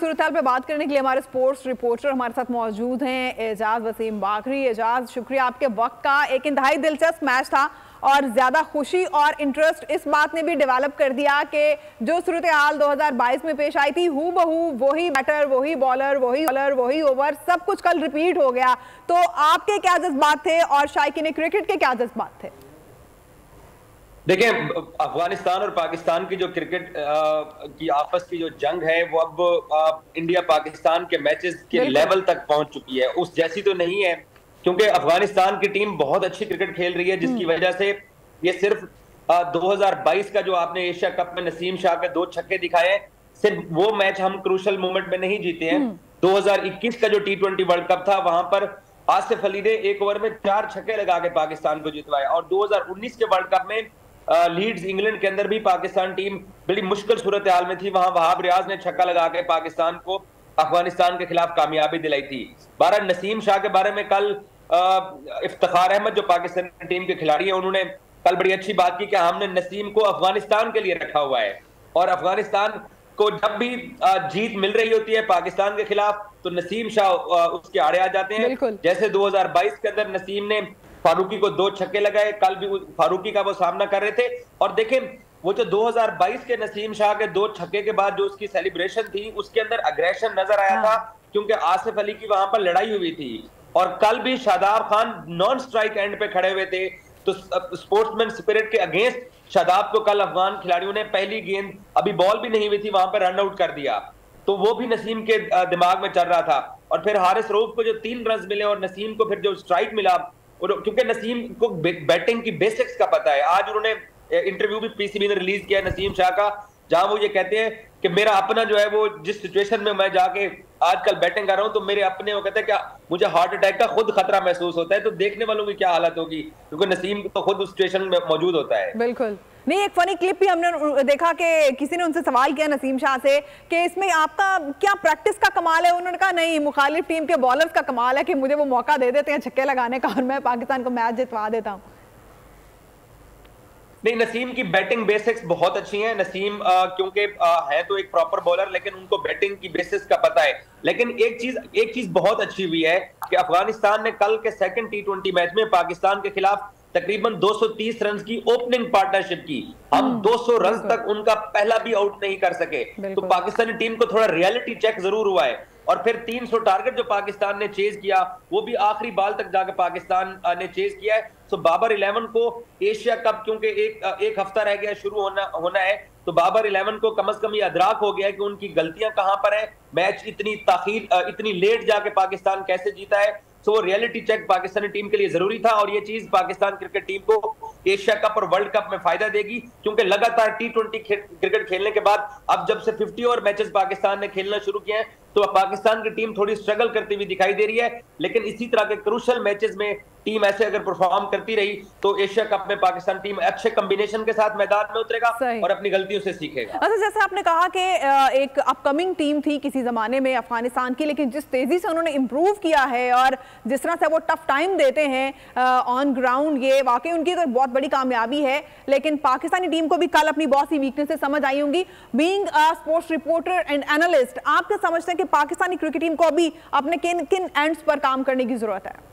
सूरत हाल पे बात करने के लिए हमारे स्पोर्ट्स रिपोर्टर हमारे साथ मौजूद हैं एजाज वसीम बाकरी। एजाज, शुक्रिया आपके वक्त का। एक इंतहाई दिलचस्प मैच था और ज़्यादा खुशी और इंटरेस्ट इस बात ने भी डेवलप कर दिया कि जो सूरत हाल 2022 में पेश आई थी हूबहू वही बैटर, वही बॉलर, वही ओवर, सब कुछ कल रिपीट हो गया। तो आपके क्या जज्बात थे और शायकीन क्रिकेट के क्या जज्बात थे? देखिए, अफगानिस्तान और पाकिस्तान की जो क्रिकेट की आपस की जो जंग है वो अब इंडिया पाकिस्तान के मैचेस के लेवल तक पहुंच चुकी है। उस जैसी तो नहीं है, क्योंकि अफगानिस्तान की टीम बहुत अच्छी क्रिकेट खेल रही है, जिसकी वजह से ये सिर्फ 2022 का जो आपने एशिया कप में नसीम शाह के 2 छक्के दिखाए हैं, सिर्फ वो मैच हम क्रूशल मोमेंट में नहीं जीते हैं। 2021 का जो T20 वर्ल्ड कप था, वहां पर आसिफ अली ने 1 ओवर में 4 छक्के लगा के पाकिस्तान को जितवाया। और 2019 के वर्ल्ड कप में लीड्स इंग्लैंड के अंदर भी पाकिस्तान टीम बड़ी मुश्किल सूरत हाल में थी, वहां वहाब रियाज ने छक्का लगा के पाकिस्तान को अफगानिस्तान के खिलाफ कामयाबी दिलाई थी। बहरहाल नसीम शाह के बारे में कल इफ्तिखार अहमद जो पाकिस्तान टीम के खिलाड़ी हैं, उन्होंने कल बड़ी अच्छी बात की कि हमने नसीम को अफगानिस्तान के लिए रखा हुआ है और अफगानिस्तान को जब भी जीत मिल रही होती है पाकिस्तान के खिलाफ तो नसीम शाह उसके आड़े आ जाते हैं। जैसे 2022 के अंदर नसीम ने फारूकी को 2 छक्के लगाए, कल भी फारूकी का वो सामना कर रहे थे। और देखें, वो जो 2022 के नसीम शाह के 2 छक्के के बाद जो उसकी सेलिब्रेशन थी, उसके अंदर अग्रेशन नजर आया था, क्योंकि आसिफ अली की वहां पर लड़ाई हुई थी। और कल भी Shadab Khan non strike and पे खड़े हुए थे, तो स्पोर्ट्समैन स्पिरिट के अगेंस्ट शादाब को कल अफगान खिलाड़ियों ने पहली गेंद, अभी बॉल भी नहीं हुई थी, वहां पर रन आउट कर दिया। तो वो भी नसीम के दिमाग में चल रहा था। और फिर हारिस रऊफ को जो 3 रन मिले और नसीम को फिर जो स्ट्राइक मिला, क्योंकि नसीम को बैटिंग की बेसिक्स का पता है। आज उन्होंने इंटरव्यू भी पीसीबी ने रिलीज किया नसीम शाह का, जहां वो ये कहते हैं कि मेरा अपना जो है वो जिस सिचुएशन में मैं जाके आजकल बैटिंग कर रहा हूं, तो मेरे अपने वो कहते हैं कि मुझे हार्ट अटैक का खुद खतरा महसूस होता है। तो देखने वालों की क्या हालत होगी, क्योंकि नसीम तो खुद उस सिचुएशन में मौजूद होता है। बिल्कुल नहीं, एक फनी क्लिप भी हमने देखा कि किसी ने उनसे सवाल किया नसीम शाह से कि इसमें आपका क्या प्रैक्टिस का कमाल है। उन्होंने कहा नहीं, मुखालिफ टीम के बॉलर्स का कमाल है कि मुझे वो मौका दे देते हैं छक्के लगाने का और मैं पाकिस्तान को मैच जितवा देता हूं। नहीं, नसीम की बैटिंग बेसिक्स बहुत अच्छी हैं। नसीम क्योंकि है तो एक प्रॉपर बॉलर, लेकिन उनको बैटिंग की बेसिक्स का पता है। लेकिन एक चीज बहुत अच्छी हुई है कि अफगानिस्तान ने कल के सेकंड T20 मैच में पाकिस्तान के खिलाफ तकरीबन 230 रन की ओपनिंग पार्टनरशिप की। हम 200 रन तक उनका पहला भी आउट नहीं कर सके। तो पाकिस्तानी टीम को थोड़ा रियलिटी चेक जरूर हुआ है। और फिर 300 टारगेट जो पाकिस्तान ने चेज किया, वो भी आखिरी बाल तक जाकर पाकिस्तान ने चेज किया है। तो बाबर 11 को एशिया कप, क्योंकि एक हफ्ता रह गया शुरू होना है, तो बाबर 11 को कम से कम ये अदराक हो गया है कि उनकी गलतियां कहां पर है। मैच इतनी लेट जाके पाकिस्तान कैसे जीता है। तो वो रियलिटी चेक पाकिस्तानी टीम के लिए जरूरी था और ये चीज पाकिस्तान क्रिकेट टीम को एशिया कप और वर्ल्ड कप में फायदा देगी, क्योंकि लगातार T20 क्रिकेट खेलने के बाद अब जब से 50 ओवर मैचेस पाकिस्तान ने खेलना शुरू किए हैं, तो पाकिस्तान की टीम थोड़ी स्ट्रगल करती हुई दिखाई दे रही है। लेकिन इसी तरह के क्रूशल मैचेस में टीम ऐसे अगर परफॉर्म करती रही तो एशिया कप में पाकिस्तान टीम अच्छे कॉम्बिनेशन के साथ मैदान में उतरेगा और अपनी गलतियों से सीखेगा। अच्छा, जैसे आपने कहा कि एक अपकमिंग टीम थी किसी जमाने में अफगानिस्तान की, लेकिन जिस तेजी से उन्होंने इंप्रूव किया है और जिस तरह से वो टफ टाइम देते हैं ऑन ग्राउंड, ये वाकई उनकी तो बहुत बड़ी कामयाबी है। लेकिन पाकिस्तानी टीम को भी कल अपनी बहुत सी वीकनेसेस समझ आई होंगी। Being a sports reporter and analyst, आप क्या समझते हैं कि पाकिस्तानी क्रिकेट टीम को अभी अपने किन किन एंड्स पर काम करने की जरूरत है?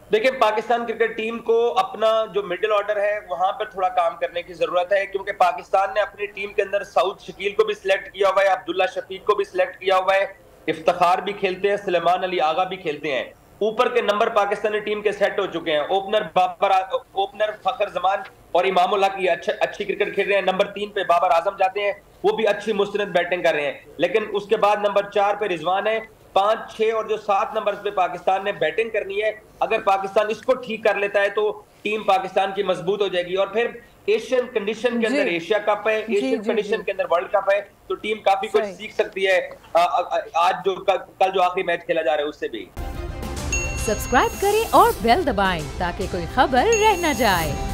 देखिए, पाकिस्तान क्रिकेट टीम को अपना जो मिडिल ऑर्डर है वहां पर थोड़ा काम करने की जरूरत है, क्योंकि पाकिस्तान ने अपनी टीम के अंदर सऊद शकील को भी सिलेक्ट किया हुआ है, अब्दुल्ला शफीक को भी सिलेक्ट किया हुआ है, इफ्तिखार भी खेलते हैं, सुलेमान अली आगा भी खेलते हैं। ऊपर के नंबर पाकिस्तानी टीम के सेट हो चुके हैं। ओपनर फखर जमान और इमामुल हक ये अच्छी क्रिकेट खेल रहे हैं। नंबर 3 पे बाबर आजम जाते हैं, वो भी अच्छी मुस्तनद बैटिंग कर रहे हैं। लेकिन उसके बाद नंबर 4 पे रिजवान है, 5, 6 और जो 7 नंबर पे पाकिस्तान ने बैटिंग करनी है। अगर पाकिस्तान इसको ठीक कर लेता है तो टीम पाकिस्तान की मजबूत हो जाएगी। और फिर एशियन कंडीशन के अंदर एशिया कप है, एशियन कंडीशन के अंदर वर्ल्ड कप है, तो टीम काफी कुछ सीख सकती है आज जो कल जो आखिरी मैच खेला जा रहा है उससे भी। सब्सक्राइब करें और बेल दबाएं ताकि कोई खबर रह न जाए।